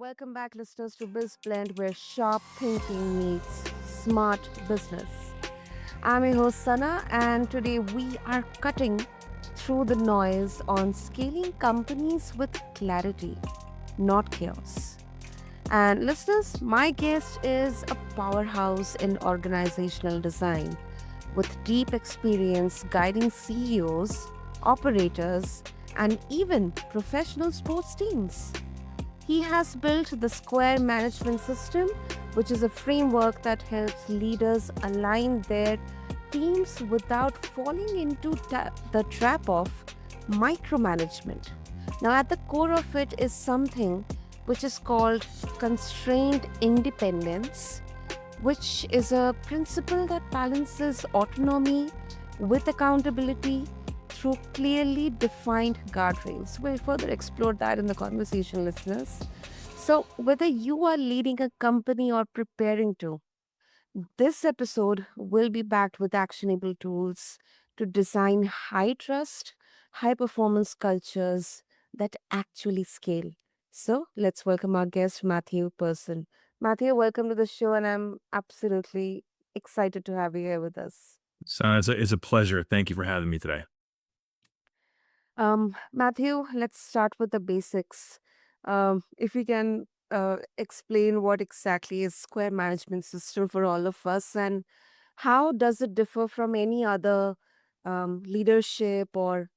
Welcome back, listeners, to BizBlend, where sharp thinking meets smart business. I'm your host, Sana, and today we are cutting through the noise on scaling companies with clarity, not chaos. And listeners, my guest is a powerhouse in organizational design with deep experience guiding CEOs, operators, and even professional sports teams. He has built the Square Management System, which is a framework that helps leaders align their teams without falling into the trap of micromanagement. Now, at the core of it is something which is called constrained independence, which is a principle that balances autonomy with accountability through clearly defined guardrails. We'll further explore that in the conversation, listeners. So, whether you are leading a company or preparing to, this episode will be backed with actionable tools to design high trust, high performance cultures that actually scale. So, let's welcome our guest, Matthew Person. Matthew, welcome to the show, and I'm absolutely excited to have you here with us. So it's a pleasure. Thank you for having me today. Matthew, let's start with the basics. If you can explain what exactly is Square Management System for all of us, and how does it differ from any other leadership or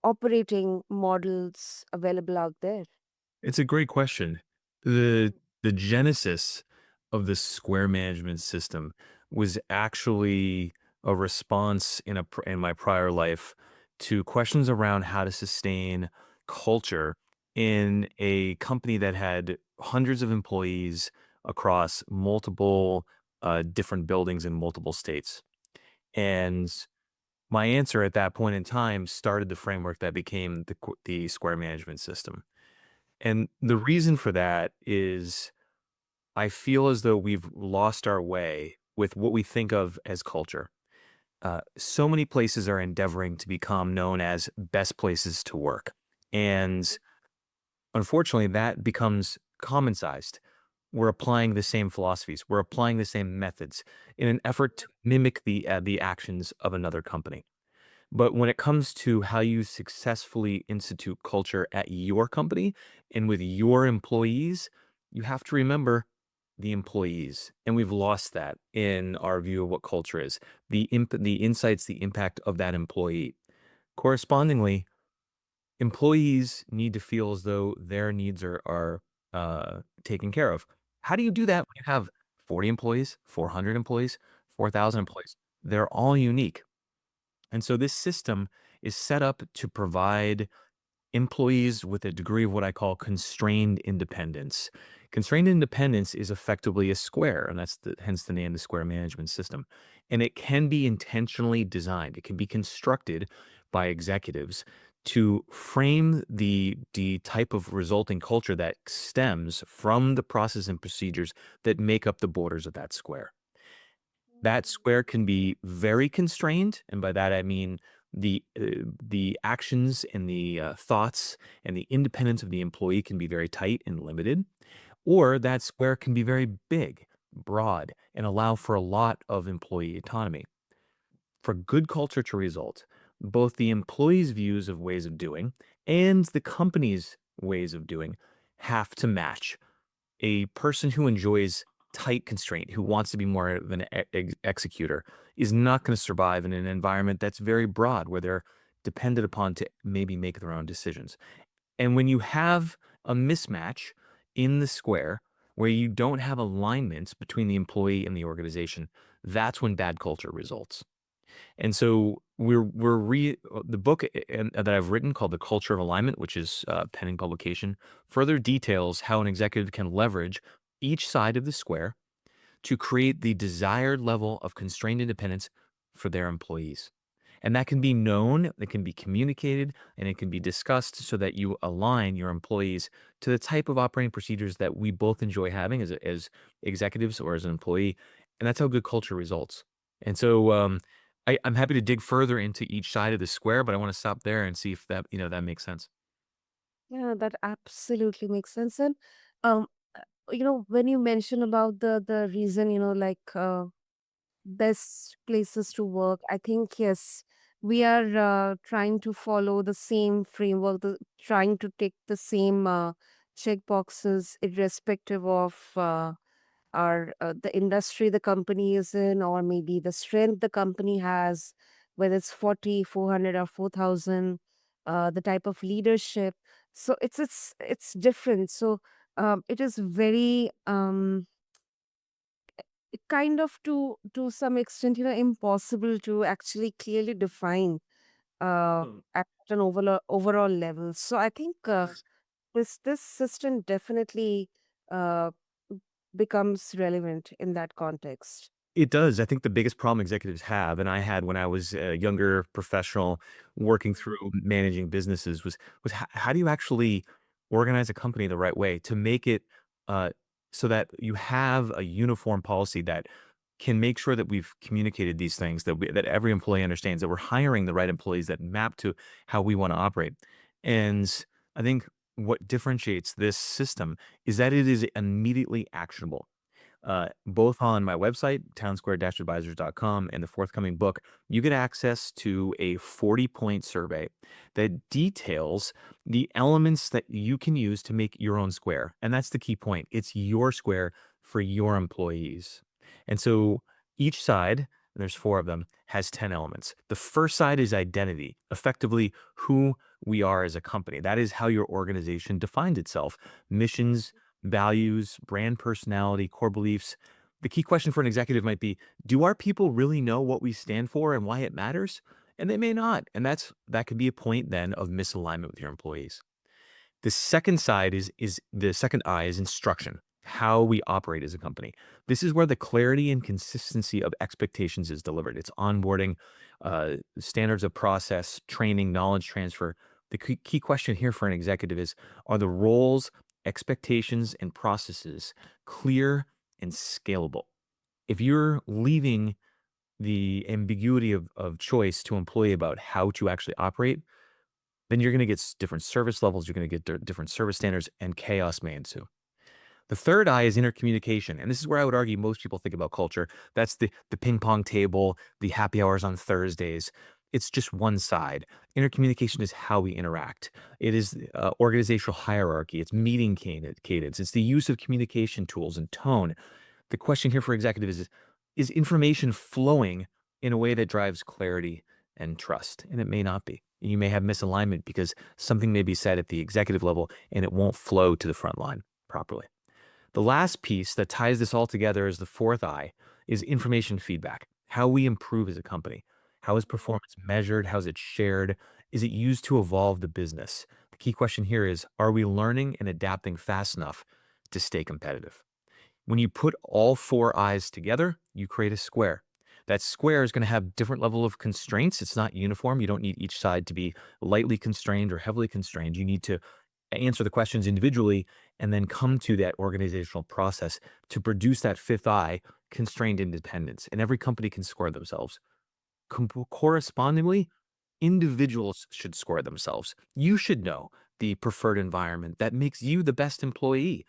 operating models available out there? It's a great question. The genesis of the Square management system was actually a response in my prior life to questions around how to sustain culture in a company that had hundreds of employees across multiple different buildings in multiple states. And my answer at that point in time started the framework that became the Square management system. And the reason for that is I feel as though we've lost our way with what we think of as culture. So many places are endeavoring to become known as best places to work. And unfortunately, that becomes common sized. We're applying the same philosophies, we're applying the same methods in an effort to mimic the actions of another company. But when it comes to how you successfully institute culture at your company and with your employees, you have to remember the employees. And we've lost that in our view of what culture is, the insights, the impact of that employee. Correspondingly, employees need to feel as though their needs are taken care of. How do you do that when you have 40 employees, 400 employees, 4,000 employees? They're all unique. And so this system is set up to provide employees with a degree of what I call constrained independence. Constrained independence is effectively a square, and hence the name, the Square Management System. And it can be intentionally designed. It can be constructed by executives to frame the type of resulting culture that stems from the process and procedures that make up the borders of that square. That square can be very constrained, and by that I mean the actions and the thoughts and the independence of the employee can be very tight and limited, or that square can be very big, broad, and allow for a lot of employee autonomy. For good culture to result, both the employee's views of ways of doing and the company's ways of doing have to match. A person who enjoys tight constraint, who wants to be more of an executor, is not going to survive in an environment that's very broad, where they're dependent upon to maybe make their own decisions. And when you have a mismatch in the square where you don't have alignment between the employee and the organization, that's when bad culture results. And so the book that I've written called The Culture of Alignment, which is pending publication, further details how an executive can leverage each side of the square to create the desired level of constrained independence for their employees. And that can be known, it can be communicated, and it can be discussed so that you align your employees to the type of operating procedures that we both enjoy having as executives or as an employee. And that's how good culture results. And so I'm happy to dig further into each side of the square, but I want to stop there and see if that makes sense. Yeah, that absolutely makes sense. And Um, when you mention about the reason, best places to work, I think yes, we are trying to follow the same framework, trying to tick the same check boxes, irrespective of our the industry the company is in, or maybe the strength the company has, whether it's 40, 400, or 4,000, the type of leadership. So it's different. So it is very kind of, to some extent, impossible to actually clearly define at an overall level. So I think this system definitely uh, becomes relevant in that context. It does. I think the biggest problem executives have, and I had when I was a younger professional working through managing businesses, was how do you actually organize a company the right way to make it uh, so that you have a uniform policy that can make sure that we've communicated these things, that every employee understands that we're hiring the right employees that map to how we want to operate. And I think what differentiates this system is that it is immediately actionable, both on my website, townsquare-advisors.com, and the forthcoming book. You get access to a 40-point survey that details the elements that you can use to make your own square. And that's the key point. It's your square for your employees. And so each side, and there's four of them, has 10 elements. The first side is identity, effectively who we are as a company. That is how your organization defines itself: missions, values, brand personality, core beliefs. The key question for an executive might be, do our people really know what we stand for and why it matters? And they may not. And that could be a point then of misalignment with your employees. The second side is the second I is instruction, how we operate as a company. This is where the clarity and consistency of expectations is delivered. It's onboarding, standards of process, training, knowledge transfer. The key question here for an executive is, are the roles, expectations, and processes clear and scalable? If you're leaving the ambiguity of choice to employee about how to actually operate, then you're going to get different service levels, you're going to get different service standards, and chaos may ensue. The third I is intercommunication. And this is where I would argue most people think about culture. That's the ping pong table, the happy hours on Thursdays. It's just one side. Intercommunication is how we interact. It is organizational hierarchy. It's meeting cadence. It's the use of communication tools and tone. The question here for executives is information flowing in a way that drives clarity and trust? And it may not be. You may have misalignment because something may be said at the executive level and it won't flow to the front line properly. The last piece that ties this all together is the fourth I, is information feedback. How we improve as a company. How is performance measured? How is it shared? Is it used to evolve the business? The key question here is, are we learning and adapting fast enough to stay competitive? When you put all four eyes together, you create a square. That square is going to have different level of constraints. It's not uniform. You don't need each side to be lightly constrained or heavily constrained. You need to answer the questions individually and then come to that organizational process to produce that fifth eye, constrained independence. And every company can score themselves. Correspondingly, individuals should score themselves. You should know the preferred environment that makes you the best employee.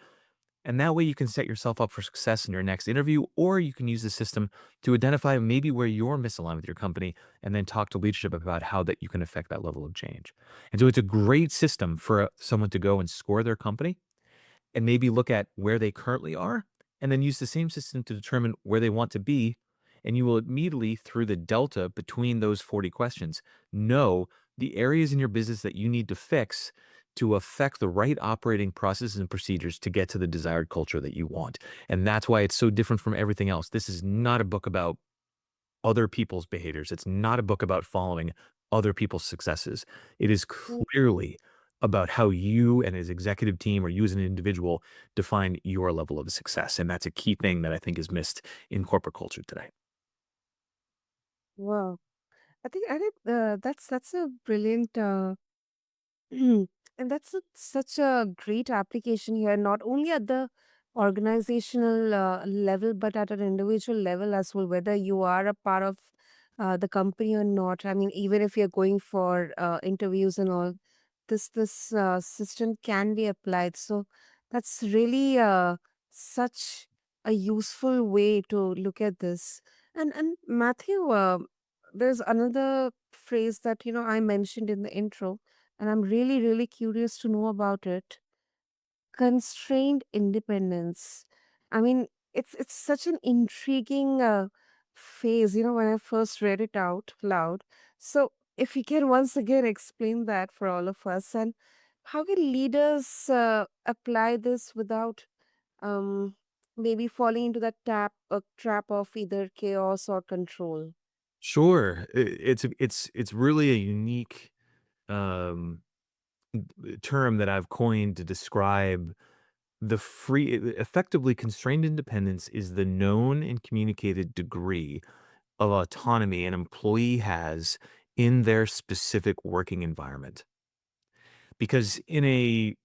And that way you can set yourself up for success in your next interview, or you can use the system to identify maybe where you're misaligned with your company and then talk to leadership about how that you can affect that level of change. And so it's a great system for someone to go and score their company and maybe look at where they currently are and then use the same system to determine where they want to be. And you will immediately, through the delta between those 40 questions, know the areas in your business that you need to fix to affect the right operating processes and procedures to get to the desired culture that you want. And that's why it's so different from everything else. This is not a book about other people's behaviors. It's not a book about following other people's successes. It is clearly about how you and his executive team or you as an individual define your level of success. And that's a key thing that I think is missed in corporate culture today. Wow. I think that's a brilliant and that's such a great application here, not only at the organizational level, but at an individual level as well, whether you are a part of the company or not. I mean, even if you're going for interviews and all, this system can be applied. So That's really such a useful way to look at this. And Matthew, there's another phrase that I mentioned in the intro, and I'm really curious to know about it. Constrained independence. I mean, it's such an intriguing phase. When I first read it out loud. So, if you can once again explain that for all of us, and how can leaders apply this without um, maybe falling into that trap of either chaos or control? Sure, it's really a unique um, term that I've coined to describe the effectively constrained independence is the known and communicated degree of autonomy an employee has in their specific working environment. Because in a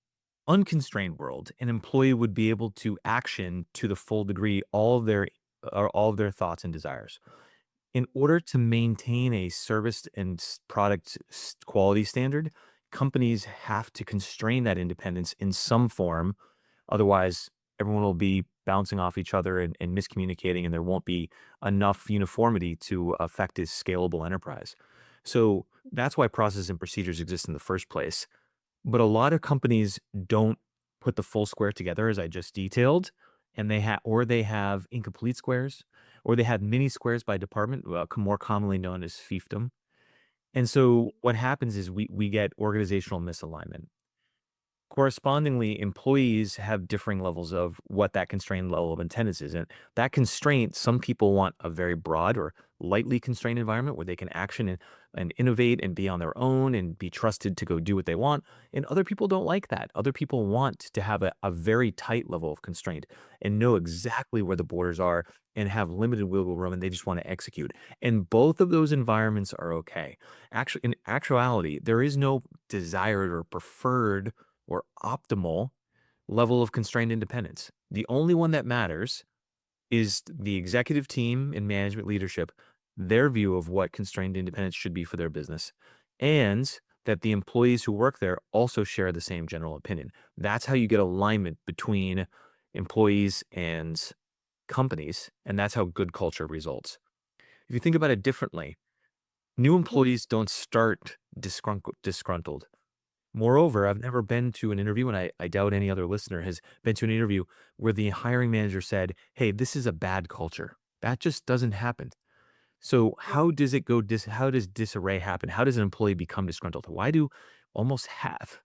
unconstrained world, an employee would be able to action to the full degree all of their thoughts and desires. In order to maintain a service and product quality standard, companies have to constrain that independence in some form. Otherwise, everyone will be bouncing off each other and miscommunicating, and there won't be enough uniformity to affect a scalable enterprise. So that's why processes and procedures exist in the first place. But a lot of companies don't put the full square together as I just detailed, and they have incomplete squares, or they have mini squares by department, more commonly known as fiefdom. And so what happens is we get organizational misalignment. Correspondingly, employees have differing levels of what that constrained level of attendance is. And that constraint, some people want a very broad or lightly constrained environment where they can action and innovate and be on their own and be trusted to go do what they want. And other people don't like that. Other people want to have a very tight level of constraint and know exactly where the borders are and have limited wiggle room and they just want to execute. And both of those environments are okay. Actually, in actuality, there is no desired or preferred or optimal level of constrained independence. The only one that matters is the executive team and management leadership, their view of what constrained independence should be for their business, and that the employees who work there also share the same general opinion. That's how you get alignment between employees and companies, and that's how good culture results. If you think about it differently, new employees don't start disgruntled. Moreover, I've never been to an interview, and I doubt any other listener has been to an interview where the hiring manager said, "Hey, this is a bad culture." That just doesn't happen. So how does it go how does disarray happen? How does an employee become disgruntled? Why do almost half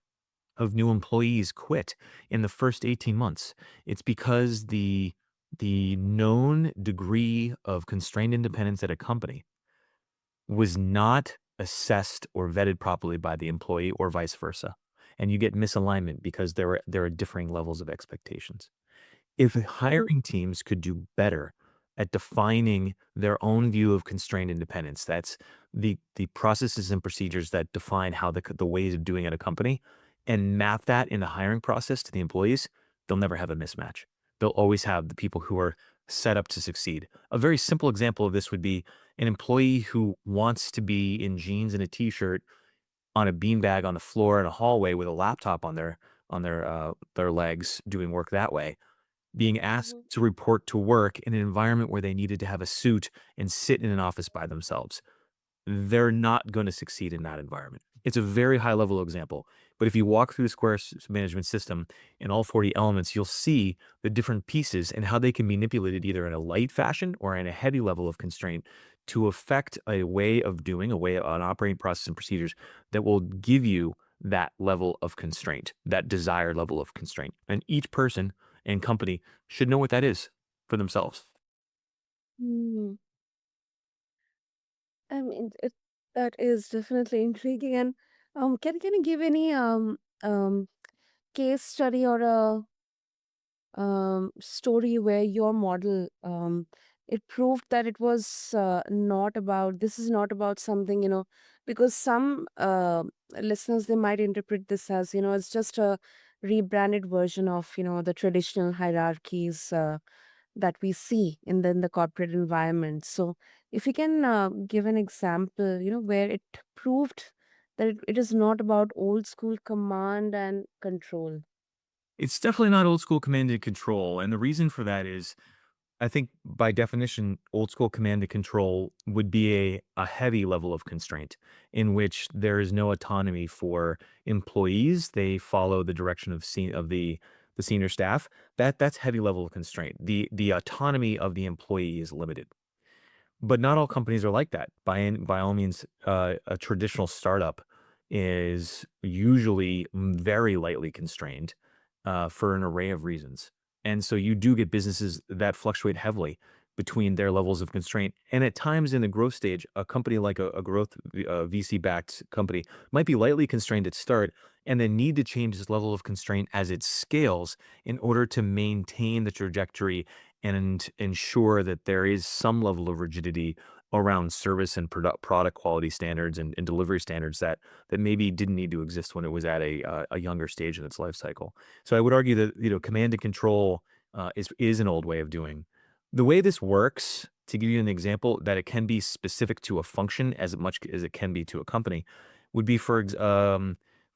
of new employees quit in the first 18 months? It's because the known degree of constrained independence at a company was not assessed or vetted properly by the employee or vice versa. And you get misalignment because there are differing levels of expectations. If hiring teams could do better at defining their own view of constrained independence, that's the processes and procedures that define how the ways of doing at a company, and map that in the hiring process to the employees, they'll never have a mismatch. They'll always have the people who are set up to succeed. A very simple example of this would be an employee who wants to be in jeans and a t-shirt on a beanbag on the floor in a hallway with a laptop on their legs doing work that way being asked Mhm. to report to work in an environment where they needed to have a suit and sit in an office by themselves. They're not going to succeed in that environment. It's a very high level example. But if you walk through the management system in all 40 elements, you'll see the different pieces and how they can be manipulated either in a light fashion or in a heavy level of constraint to affect a way of doing, an operating process and procedures that will give you that level of constraint, that desired level of constraint. And each person and company should know what that is for themselves. Hmm. I mean, that is definitely intriguing. And can you give any case study or a story where your model it proved that it was not about this is not about something, because some listeners, they might interpret this as, it's just a rebranded version of, the traditional hierarchies that we see in the corporate environment. So if you can give an example, where it proved that it is not about old school command and control. It's definitely not old school command and control. And the reason for that is I think by definition, old school command and control would be a heavy level of constraint in which there is no autonomy for employees. They follow the direction of the senior staff. That's heavy level of constraint. The autonomy of the employee is limited. But not all companies are like that. By all means, a traditional startup is usually very lightly constrained for an array of reasons, and so you do get businesses that fluctuate heavily between their levels of constraint. And at times in the growth stage, a company like a growth VC-backed company might be lightly constrained at start, and then need to change its level of constraint as it scales in order to maintain the trajectory and ensure that there is some level of rigidity around service and product quality standards and delivery standards that maybe didn't need to exist when it was at a younger stage in its life cycle. So I would argue that command and control is an old way of doing. The way this works, to give you an example, that it can be specific to a function as much as it can be to a company, would be for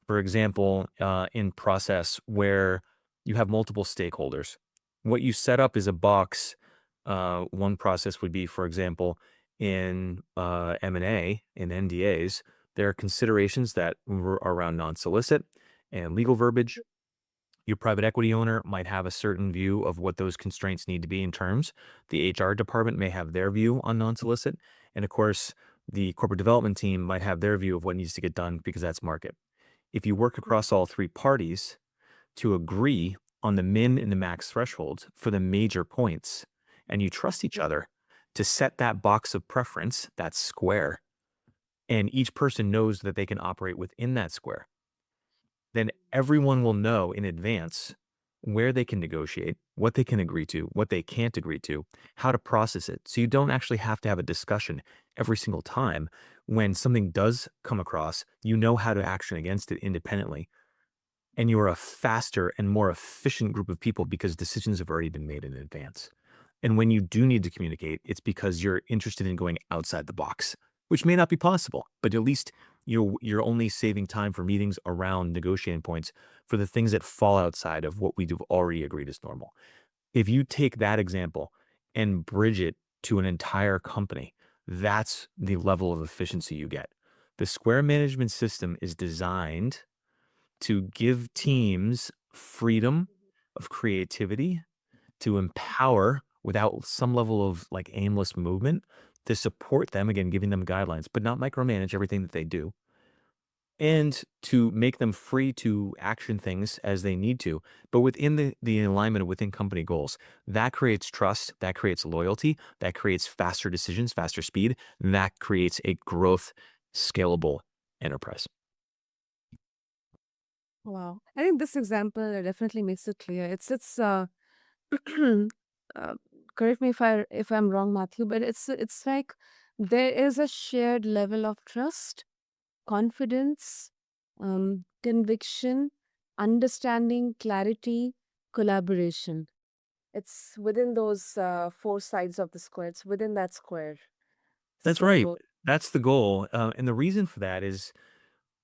example, in process where you have multiple stakeholders. What you set up is a box. One process would be, for example, in M&A, in NDAs, there are considerations that are around non-solicit and legal verbiage. Your private equity owner might have a certain view of what those constraints need to be in terms. The HR department may have their view on non-solicit. And of course, the corporate development team might have their view of what needs to get done because that's market. If you work across all three parties to agree on the min and the max thresholds for the major points, and you trust each other to set that box of preference, that square, and each person knows that they can operate within that square, then everyone will know in advance where they can negotiate, what they can agree to, what they can't agree to, how to process it. So you don't actually have to have a discussion every single time when something does come across, you know how to action against it independently. And you're a faster and more efficient group of people because decisions have already been made in advance. And when you do need to communicate, it's because you're interested in going outside the box, which may not be possible, but at least you're only saving time for meetings around negotiating points for the things that fall outside of what we've already agreed is normal. If you take that example and bridge it to an entire company, that's the level of efficiency you get. The Square management system is designed to give teams freedom of creativity, to empower without some level of like aimless movement, to support them, again, giving them guidelines, but not micromanage everything that they do, and to make them free to action things as they need to, but within the alignment within company goals. That creates trust, that creates loyalty, that creates faster decisions, faster speed, and that creates a growth, scalable enterprise. Wow. I think this example definitely makes it clear. It's uh, correct me if I'm wrong, Matthew, but it's like there is a shared level of trust, confidence, conviction, understanding, clarity, collaboration. It's within those four sides of the square. It's within that square. It's That's the right. growth. That's the goal, and the reason for that is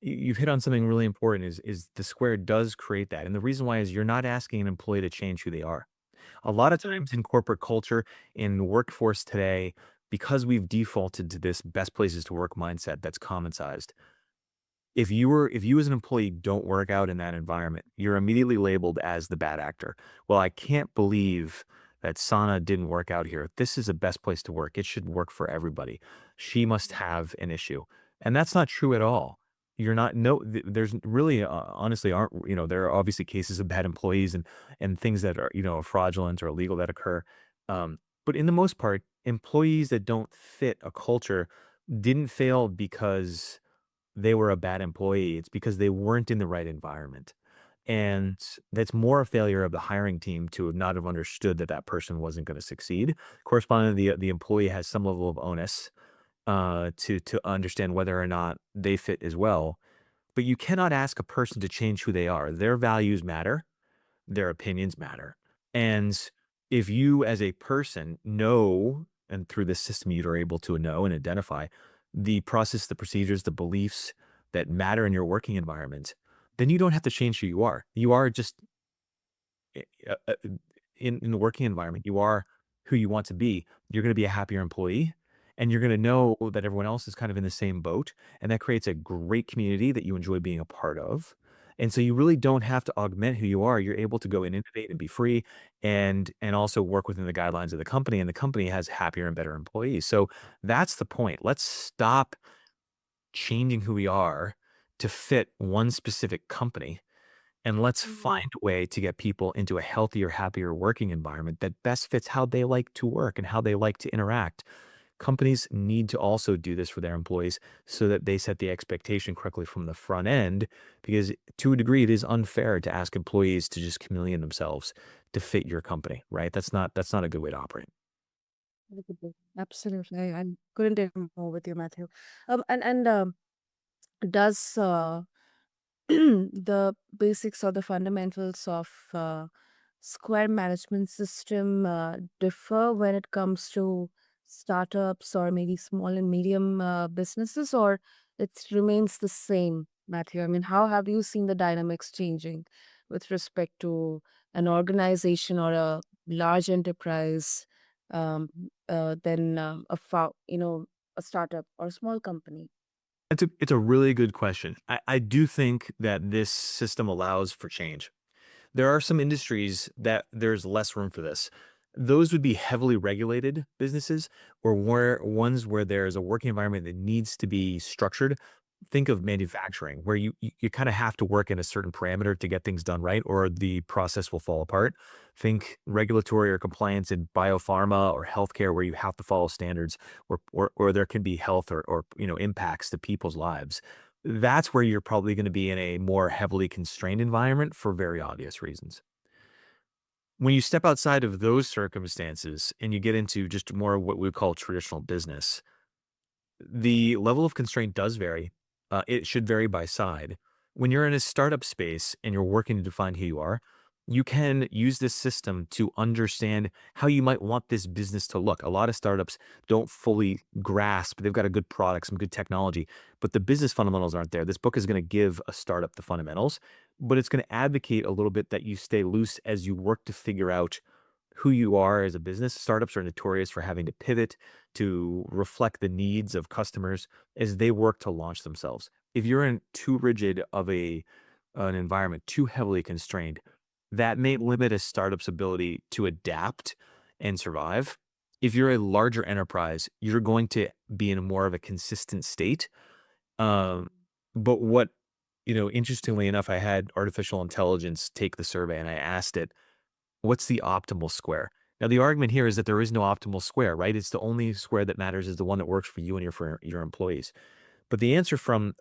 you've hit on something really important is the square does create that. And the reason why is you're not asking an employee to change who they are. A lot of times in corporate culture, in the workforce today, because we've defaulted to this best places to work mindset that's common sized, if you as an employee don't work out in that environment, you're immediately labeled as the bad actor. Well, I can't believe that Sana didn't work out here. This is the best place to work. It should work for everybody. She must have an issue. And that's not true at all. You're not no there's really honestly aren't there are obviously cases of bad employees and things that are fraudulent or illegal that occur. But in the most part, employees that don't fit a culture didn't fail because they were a bad employee. It's because they weren't in the right environment. And that's more a failure of the hiring team to have not have understood that that person wasn't going to succeed. Correspondingly, the employee has some level of onus to understand whether or not they fit as well. But you cannot ask a person to change who they are. Their values matter, their opinions matter. And if you as a person know, and through this system you are able to know and identify the process, the procedures, the beliefs that matter in your working environment, then you don't have to change who you are. You are just i- uh, uh, in the working environment, you are who you want to be, you're going to be a happier employee, and you're going to know that everyone else is kind of in the same boat, and that creates a great community that you enjoy being a part of. And so you really don't have to augment who you are. You're able to go and innovate and be free, and also work within the guidelines of the company, and the company has happier and better employees. So that's the point. Let's stop changing who we are to fit one specific company, and let's Mhm. find a way to get people into a healthier, happier working environment that best fits how they like to work and how they like to interact. Companies need to also do this for their employees so that they set the expectation correctly from the front end, because to a degree, it is unfair to ask employees to just chameleon themselves to fit your company, right? That's not a good way to operate. Absolutely. Absolutely. I couldn't agree more with you, Matthew. And does the basics or the fundamentals of square management system differ when it comes to startups or maybe small and medium businesses, or it remains the same, Matthew? I mean, how have you seen the dynamics changing with respect to an organization or a large enterprise than a startup or a small company? It's a really good question. I do think that this system allows for change. There are some industries that there's less room for this. Those would be heavily regulated businesses, or where ones where there's a working environment that needs to be structured. Think of manufacturing, where you kind of have to work in a certain parameter to get things done right, or the process will fall apart. Think regulatory or compliance in biopharma or healthcare, where you have to follow standards, or there can be health or impacts to people's lives. That's where you're probably going to be in a more heavily constrained environment for very obvious reasons. When you step outside of those circumstances and you get into just more what we would call traditional business, the level of constraint does vary. It should vary by side. When you're in a startup space and you're working to define who you are, you can use this system to understand how you might want this business to look. A lot of startups don't fully grasp. They've got a good product, some good technology, but the business fundamentals aren't there. This book is going to give a startup the fundamentals, but it's going to advocate a little bit that you stay loose as you work to figure out who you are as a business. Startups are notorious for having to pivot to reflect the needs of customers as they work to launch themselves. If you're in too rigid of an environment, too heavily constrained, that may limit a startup's ability to adapt and survive. If you're a larger enterprise, you're going to be in more of a consistent state. Um, but interestingly enough, I had artificial intelligence take the survey and I asked it, what's the optimal square? Now, the argument here is that there is no optimal square, right? It's the only square that matters is the one that works for you and for your employees. But the answer from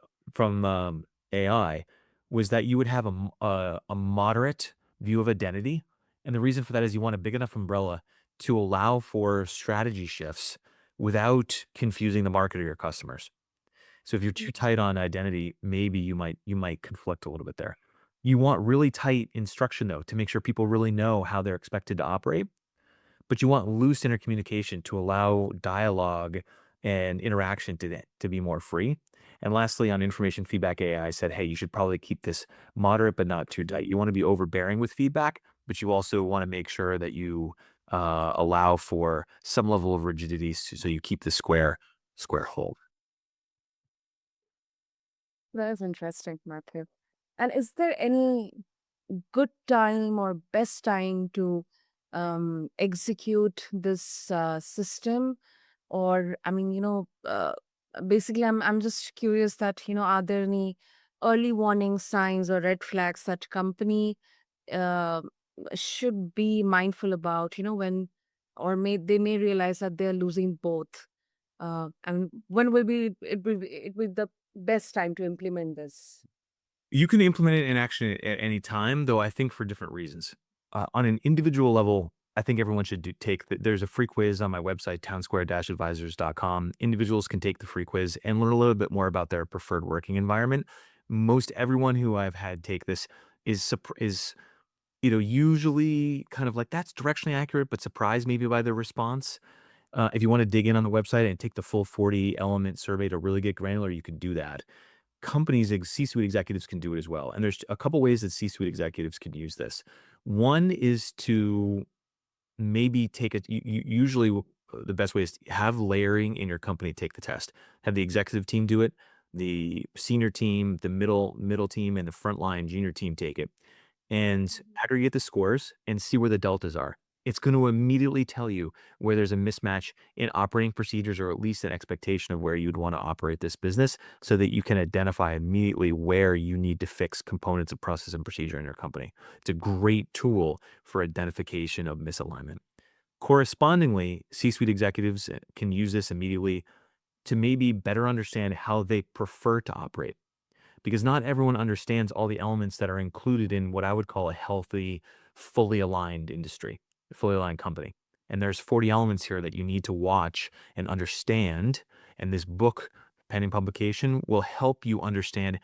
AI was that you would have a moderate view of identity, and the reason for that is you want a big enough umbrella to allow for strategy shifts without confusing the market or your customers. So if you're too tight on identity, maybe you might conflict a little bit there. You want really tight instruction though to make sure people really know how they're expected to operate, but you want loose intercommunication to allow dialogue and interaction to be more free. And lastly, on information feedback AI, I said, hey, you should probably keep this moderate but not too tight. You want to be overbearing with feedback, but you also want to make sure that you allow for some level of rigidity so you keep the square whole. That is interesting, Matthew. And is there any good time or best time to execute this system? Or, I mean, basically, I'm just curious that, are there any early warning signs or red flags that company uh, should be mindful about, when, or they may realize that they're losing both? And when will be the best time to implement this? You can implement it in action at any time, though I think for different reasons. On an individual level, I think everyone should there's a free quiz on my website, townsquare-advisors.com. Individuals can take the free quiz and learn a little bit more about their preferred working environment. Most everyone who I've had take this is usually kind of like that's directionally accurate, but surprised maybe by the response. If you want to dig in on the website and take the full 40 element survey to really get granular, you can do that. C-suite executives can do it as well. And there's a couple ways that C-suite executives can use this. One is to maybe take it usually the best way is to have layering in your company take the test. Have the executive team do it, the senior team, the middle team, and the frontline junior team take it, and aggregate the scores and see where the deltas are. It's going to immediately tell you where there's a mismatch in operating procedures or at least an expectation of where you'd want to operate this business so that you can identify immediately where you need to fix components of process and procedure in your company. It's a great tool for identification of misalignment. Correspondingly, C-suite executives can use this immediately to maybe better understand how they prefer to operate because not everyone understands all the elements that are included in what I would call a healthy, fully aligned industry, a fully aligned company. And there's 40 elements here that you need to watch and understand. And this book, pending publication, will help you understand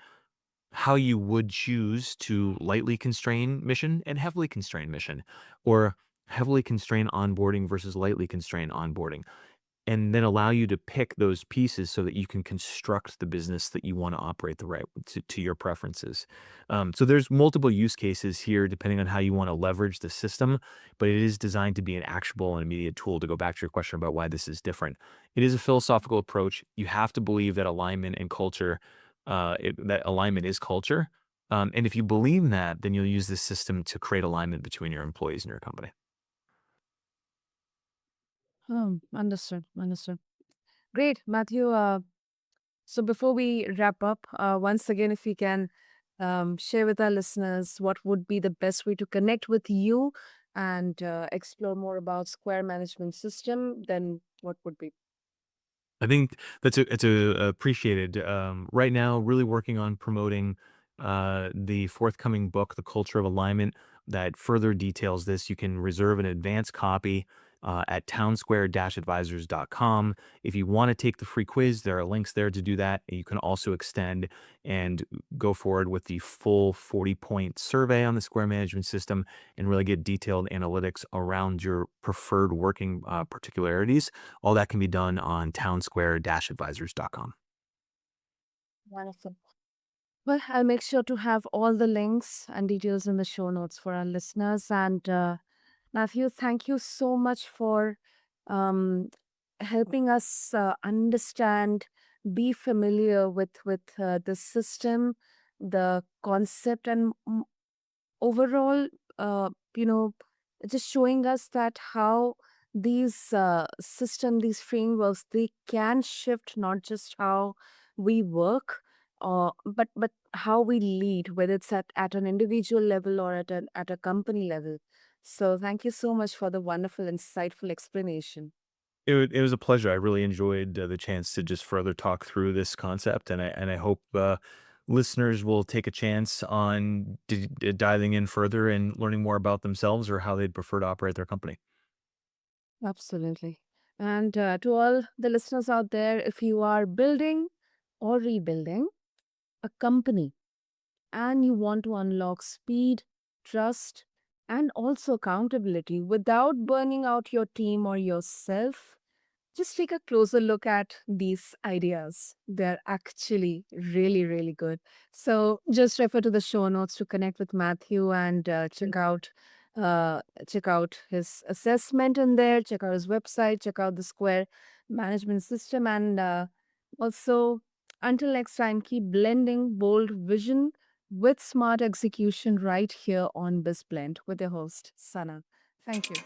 how you would choose to lightly constrain mission and heavily constrain mission, or heavily constrain onboarding versus lightly constrain onboarding, and then allow you to pick those pieces so that you can construct the business that you want to operate the right to your preferences. So there's multiple use cases here depending on how you want to leverage the system, but it is designed to be an actionable and immediate tool to go back to your question about why this is different. It is a philosophical approach. You have to believe that alignment and culture, that alignment is culture. And if you believe that, then you'll use this system to create alignment between your employees and your company. Understood. Understood. Great, Matthew. So before we wrap up, once again, if we can share with our listeners what would be the best way to connect with you and explore more about Square Management System, then what would be? I think it's appreciated. Right now, really working on promoting the forthcoming book, The Culture of Alignment, that further details this. You can reserve an advance copy at townsquare-advisors.com. If you want to take the free quiz, there are links there to do that. You can also extend and go forward with the full 40-point survey on the Square management system and really get detailed analytics around your preferred working particularities. All that can be done on townsquare-advisors.com. Wonderful. Well, I'll make sure to have all the links and details in the show notes for our listeners. And Matthew, thank you so much for um, helping us understand, be familiar with the system, the concept, and overall, you know, just showing us that how these these frameworks, they can shift not just how we work, but how we lead, whether it's at an individual level or at a company level. So thank you so much for the wonderful, insightful explanation. It was a pleasure. I really enjoyed the chance to just further talk through this concept, and I hope listeners will take a chance on diving in further and learning more about themselves or how they'd prefer to operate their company. Absolutely. And to all the listeners out there, if you are building or rebuilding a company and you want to unlock speed, trust, and also accountability without burning out your team or yourself, just take a closer look at these ideas. They're actually really, really good. So just refer to the show notes to connect with Matthew and check out his assessment in there. Check out his website. Check out the Square management system, and also until next time, keep blending bold vision with smart execution right here on BizBlend with your host Sana. Thank you.